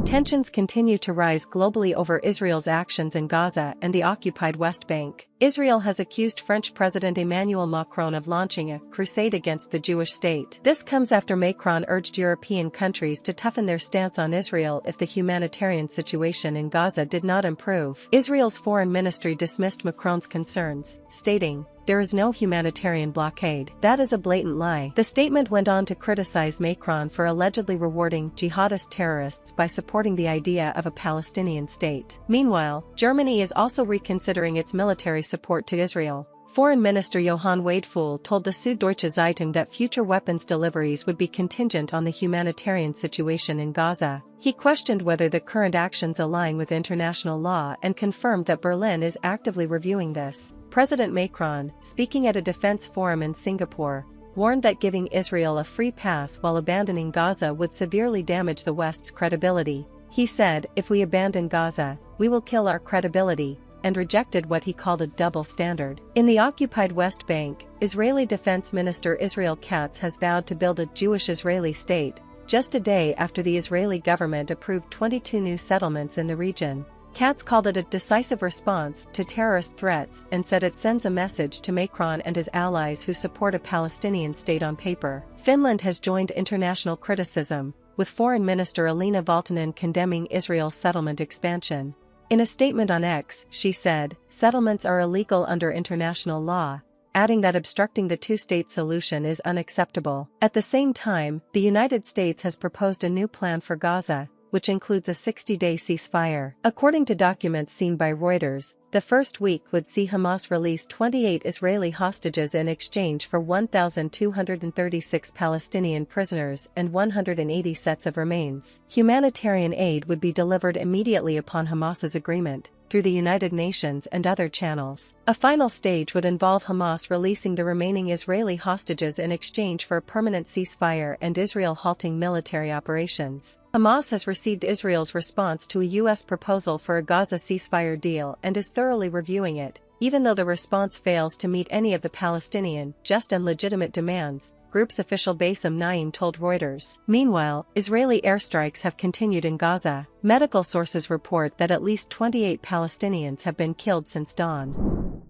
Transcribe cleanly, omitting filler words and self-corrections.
Tensions continue to rise globally over Israel's actions in Gaza and the occupied West Bank. Israel has accused French President Emmanuel Macron of launching a crusade against the Jewish state. This comes after Macron urged European countries to toughen their stance on Israel if the humanitarian situation in Gaza did not improve. Israel's foreign ministry dismissed Macron's concerns, stating, "There is no humanitarian blockade. That is a blatant lie." The statement went on to criticize Macron for allegedly rewarding jihadist terrorists by supporting the idea of a Palestinian state. Meanwhile, Germany is also reconsidering its military support to Israel. Foreign Minister Johann Wadefuhl told the Süddeutsche Zeitung that future weapons deliveries would be contingent on the humanitarian situation in Gaza. He questioned whether the current actions align with international law and confirmed that Berlin is actively reviewing this. President Macron, speaking at a defense forum in Singapore, warned that giving Israel a free pass while abandoning Gaza would severely damage the West's credibility. He said, "If we abandon Gaza, we will kill our credibility," and rejected what he called a double standard. In the occupied West Bank, Israeli Defense Minister Israel Katz has vowed to build a Jewish-Israeli state, just a day after the Israeli government approved 22 new settlements in the region. Katz called it a decisive response to terrorist threats and said it sends a message to Macron and his allies who support a Palestinian state on paper. Finland has joined international criticism, with Foreign Minister Elina Valtonen condemning Israel's settlement expansion. In a statement on X, she said, "Settlements are illegal under international law," adding that obstructing the two-state solution is unacceptable. At the same time, the United States has proposed a new plan for Gaza, which includes a 60-day ceasefire. According to documents seen by Reuters, the first week would see Hamas release 28 Israeli hostages in exchange for 1,236 Palestinian prisoners and 180 sets of remains. Humanitarian aid would be delivered immediately upon Hamas's agreement, through the United Nations and other channels. A final stage would involve Hamas releasing the remaining Israeli hostages in exchange for a permanent ceasefire and Israel halting military operations. Hamas has received Israel's response to a U.S. proposal for a Gaza ceasefire deal and is thoroughly reviewing it, even though the response fails to meet any of the Palestinian, just and legitimate demands, group's official Bassem Naim told Reuters. Meanwhile, Israeli airstrikes have continued in Gaza. Medical sources report that at least 28 Palestinians have been killed since dawn.